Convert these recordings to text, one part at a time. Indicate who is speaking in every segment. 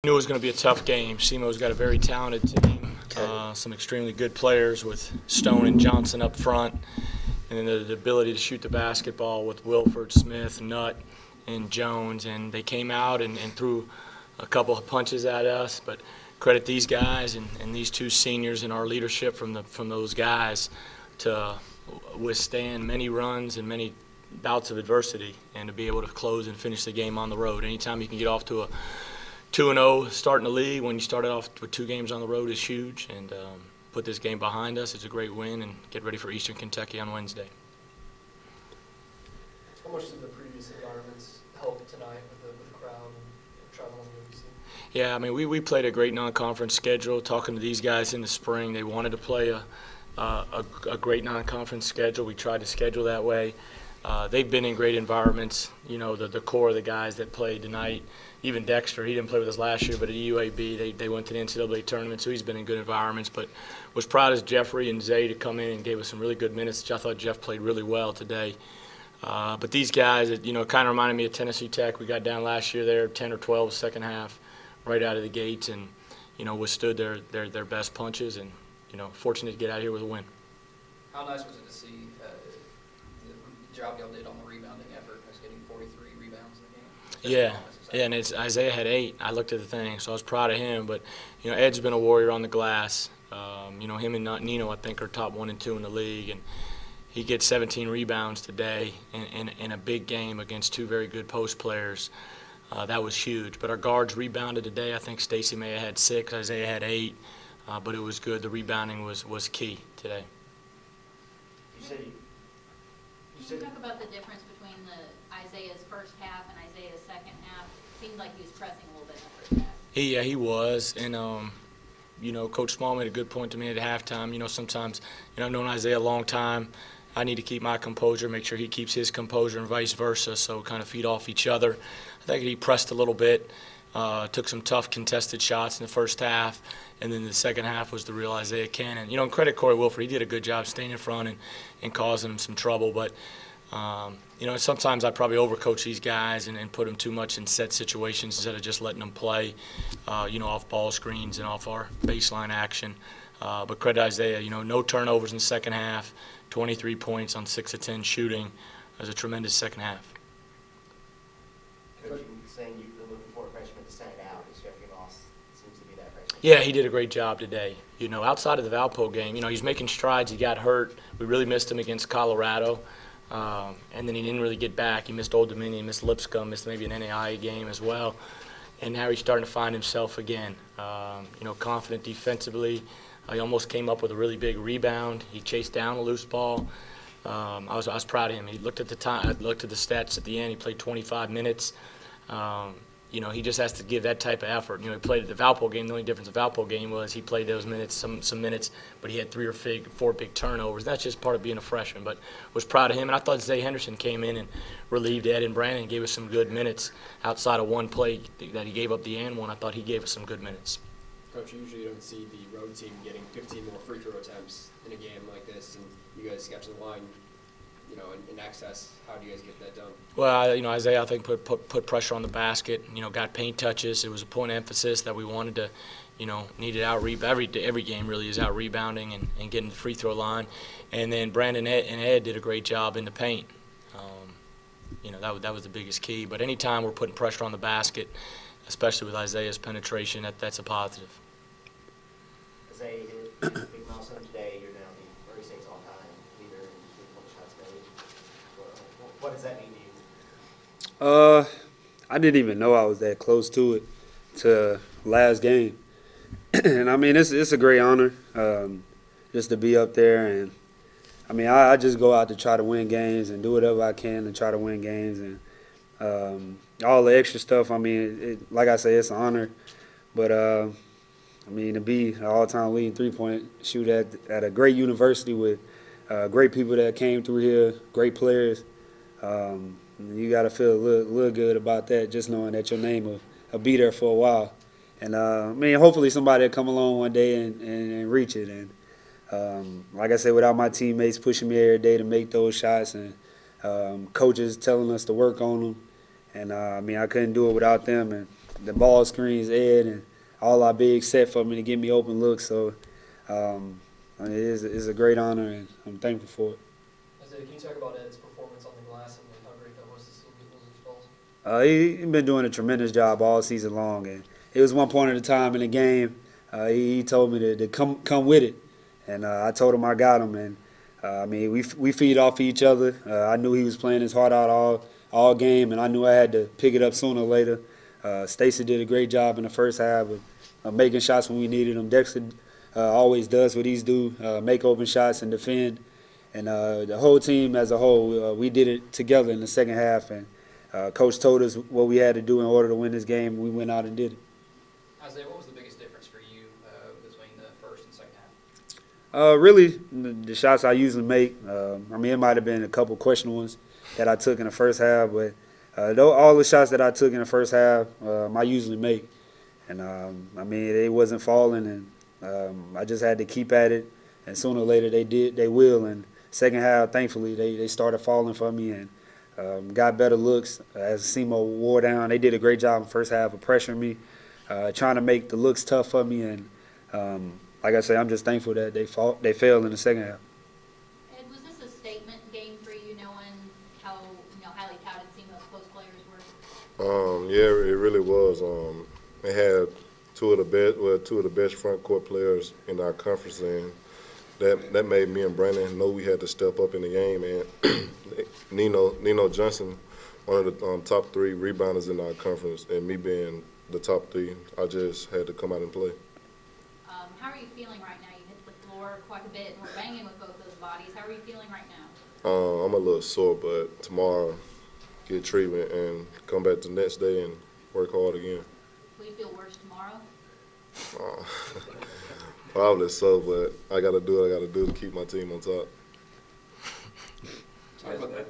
Speaker 1: Knew it was going to be a tough game. SEMO's got a very talented team, some extremely good players with Stone and Johnson up front, and then the ability to shoot the basketball with Wilford, Smith, Nutt, and Jones. And they came out and threw a couple of punches at us, but credit these guys and these two seniors and our leadership from those guys to withstand many runs and many bouts of adversity and to be able to close and finish the game on the road. Anytime you can get off to a 2-0 start in the league when you started off with 2 games on the road is huge, and put this game behind us. It's a great win, and get ready for Eastern Kentucky on Wednesday.
Speaker 2: How much did the previous environments help tonight with the crowd and traveling on the OVC?
Speaker 1: Yeah, I mean, we played a great non-conference schedule. Talking to these guys in the spring, they wanted to play a great non-conference schedule. We tried to schedule that way. They've been in great environments. You know, the core of the guys that played tonight, even Dexter, he didn't play with us last year, but at UAB, they went to the NCAA tournament, so he's been in good environments. But was proud as Jeffrey and Zay to come in and gave us some really good minutes. I thought Jeff played really well today. But these guys, you know, kind of reminded me of Tennessee Tech. We got down last year there, 10 or 12 second half, right out of the gates, and, you know, withstood their best punches, and, you know, fortunate to get out here with a win.
Speaker 3: How nice was it to see the job y'all did on the rebounding effort, us getting 43 rebounds in the game?
Speaker 1: Yeah, and Isaiah had 8. I looked at the thing, so I was proud of him. But, you know, Ed's been a warrior on the glass. You know, him and Nino, I think, are top 1 and 2 in the league, and he gets 17 rebounds today in a big game against 2 very good post players. That was huge. But our guards rebounded today. I think Stacy may have had 6, Isaiah had 8, but it was good. The rebounding was key today.
Speaker 4: Can you talk about the difference between Isaiah's first half and Isaiah's second half? It seemed like he was pressing a little bit in the first half.
Speaker 1: He was, and you know, Coach Small made a good point to me at halftime. You know, sometimes, you know, I've known Isaiah a long time. I need to keep my composure, make sure he keeps his composure, and vice versa. So kind of feed off each other. I think he pressed a little bit, took some tough contested shots in the first half, and then the second half was the real Isaiah Cannon. You know, and credit Corey Wilford. He did a good job staying in front and causing him some trouble. But, you know, sometimes I probably overcoach these guys and put them too much in set situations instead of just letting them play, you know, off ball screens and off our baseline action. But credit Isaiah, you know, no turnovers in the second half, 23 points on 6 of 10 shooting. It was a tremendous second half.
Speaker 5: Coach, you saying you've been looking for a freshman to stand out. Is Jeffrey Moss seems to be that freshman?
Speaker 1: Yeah, he did a great job today. You know, outside of the Valpo game, you know, he's making strides. He got hurt. We really missed him against Colorado. And then he didn't really get back. He missed Old Dominion, missed Lipscomb, missed maybe an NAIA game as well. And now he's starting to find himself again. You know, confident defensively. He almost came up with a really big rebound. He chased down a loose ball. I was proud of him. He looked at the time. I looked at the stats at the end. He played 25 minutes. You know, he just has to give that type of effort. You know, he played at the Valpo game. The only difference of the Valpo game was he played those minutes, some minutes, but he had 3 or 4 big turnovers. That's just part of being a freshman. But was proud of him. And I thought Zay Henderson came in and relieved Ed and Brandon and gave us some good minutes outside of one play that he gave up the and one. I thought he gave us some good minutes.
Speaker 6: Coach, usually you don't see the road team getting 15 more free throw attempts in a game like this, and you guys catch the line, you know, in excess. How do you guys get that done?
Speaker 1: Well, you know, Isaiah, I think, put pressure on the basket. You know, got paint touches. It was a point of emphasis that we wanted to, you know, needed out every game really is out rebounding and getting the free throw line. And then Brandon and Ed did a great job in the paint. You know, that was the biggest key. But anytime we're putting pressure on the basket, especially with Isaiah's penetration, that's a positive.
Speaker 5: Isaiah hit a big milestone today. You're now the 36 all-time leader in three-point shots made. What does that mean to you?
Speaker 7: I didn't even know I was that close to it, to last game. And I mean, it's a great honor just to be up there. And I mean, I just go out to try to win games and do whatever I can to try to win games. And all the extra stuff, I mean, like I say, it's an honor. But I mean, to be an all-time leading three-point shooter at a great university with great people that came through here, great players, you got to feel a little good about that, just knowing that your name will be there for a while. And, I mean, hopefully somebody will come along one day and reach it. And, like I said, without my teammates pushing me every day to make those shots and coaches telling us to work on them, and, I mean, I couldn't do it without them. And the ball screens, Ed, and all our bigs set for me to give me open looks. So I mean, it's a great honor, and I'm thankful for it.
Speaker 2: Isaiah, can you talk about Ed's performance on the glass and how great that was to still get those balls?
Speaker 7: He's been doing a tremendous job all season long, and it was one point at a time in the game. He told me to come with it, and I told him I got him. And I mean, we feed off each other. I knew he was playing his heart out all game, and I knew I had to pick it up sooner or later. Stacy did a great job in the first half of making shots when we needed them. Dexter always does what he's do, make open shots and defend. And the whole team as a whole, we did it together in the second half. And Coach told us what we had to do in order to win this game. We went out and did it.
Speaker 3: Isaiah, what was the biggest difference for you between the first and second half?
Speaker 7: Really, the shots I usually make. I mean, it might have been a couple questionable ones that I took in the first half, but all the shots that I took in the first half, I usually make. And I mean, they wasn't falling, and I just had to keep at it. And sooner or later, they will. And second half, thankfully, they started falling for me and got better looks as SEMO wore down. They did a great job in the first half of pressuring me, trying to make the looks tough for me. And like I say, I'm just thankful that they failed in the second half.
Speaker 4: Ed, was this a statement game for you, knowing how highly touted SEMO's post players were?
Speaker 8: Yeah, it really was. They had two of the best front court players in our conference, and that made me and Brandon know we had to step up in the game. And Nino Johnson, one of the top 3 rebounders in our conference, and me being the top 3, I just had to come out and play.
Speaker 4: How are you feeling right now? You hit the floor quite a bit and we're banging with both those bodies. How are you feeling right now?
Speaker 8: I'm a little sore, but tomorrow get treatment and come back the next day and work hard again.
Speaker 4: Will you feel worse tomorrow?
Speaker 8: Probably so, but I got to do what I got to do to keep my team on top.
Speaker 9: Talk about that.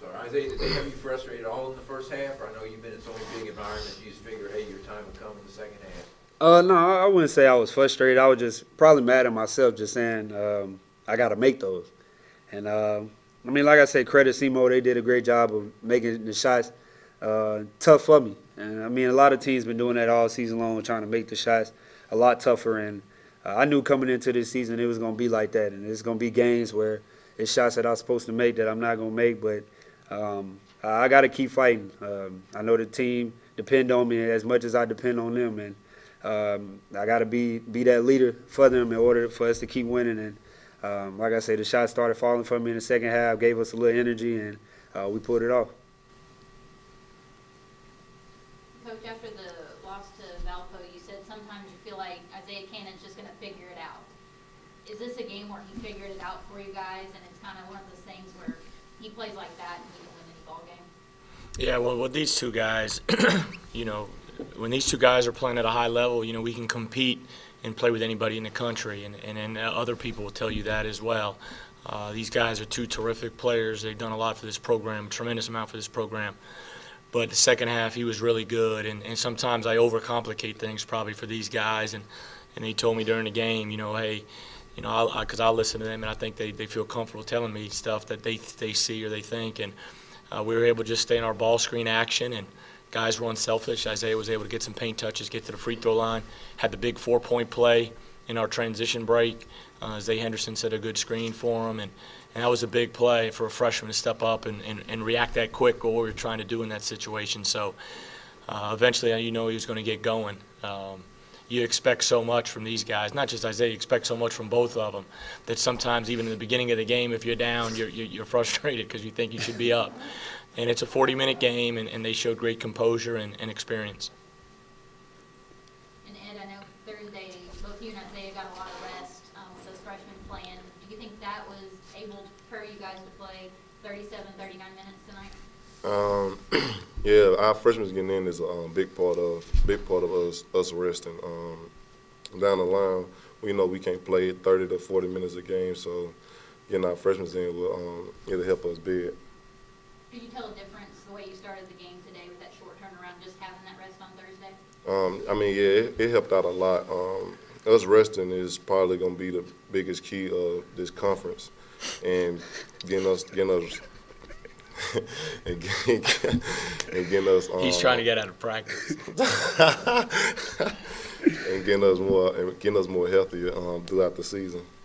Speaker 9: Sorry, Isaiah, did they have you frustrated all in the first half? Or I know you've been in so many big environments, you just figure, hey, your time will come in the second half.
Speaker 7: No, I wouldn't say I was frustrated. I was just probably mad at myself, just saying I got to make those. And I mean, like I said, credit SEMO. They did a great job of making the shots tough for me. And I mean, a lot of teams been doing that all season long, trying to make the shots a lot tougher. And I knew coming into this season it was going to be like that. And it's going to be games where it's shots that I'm supposed to make that I'm not going to make. But I got to keep fighting. I know the team depend on me as much as I depend on them. And I got to be that leader for them in order for us to keep winning. And like I said, the shots started falling for me in the second half, gave us a little energy, and we pulled it off.
Speaker 4: Coach, after the loss to Valpo, you said sometimes you feel like Isaiah Cannon's just going to figure it out. Is this a game where he figured it out for you guys, and it's kind of one of those things where he plays like that and he can win any ball game?
Speaker 1: Yeah, well, with these two guys, when these two guys are playing at a high level, we can compete and play with anybody in the country, and other people will tell you that as well. These guys are 2 terrific players. They've done a lot for this program, a tremendous amount for this program. But the second half, he was really good, and sometimes I overcomplicate things probably for these guys, and they told me during the game, hey, because I'll listen to them, and I think they feel comfortable telling me stuff that they see or they think, and we were able to just stay in our ball screen action, and guys were unselfish. Isaiah was able to get some paint touches, get to the free throw line, had the big 4-point play in our transition break. Zay Henderson set a good screen for him, and that was a big play for a freshman to step up and react that quick what we were trying to do in that situation. So eventually, he was going to get going. You expect so much from these guys, not just Isaiah, you expect so much from both of them that sometimes even in the beginning of the game, if you're down, you're frustrated because you think you should be up. And it's a 40-minute game, and they showed great composure and experience.
Speaker 4: And Ed, I know Thursday both you and Isaiah got a lot of rest with those freshmen playing. Do you think that was able to prepare you guys to play 37, 39 minutes tonight?
Speaker 8: Yeah, our freshmen getting in is a big part of us resting. Down the line, we know we can't play 30 to 40 minutes a game, so getting our freshmen in will it'll help us big.
Speaker 4: Did you tell a difference the way you started the game today with that short turnaround, just having that rest on Thursday?
Speaker 8: I mean, yeah, it helped out a lot. Us resting is probably going to be the biggest key of this conference, and getting us and getting us.
Speaker 1: He's trying to get out of practice.
Speaker 8: and getting us more healthier throughout the season.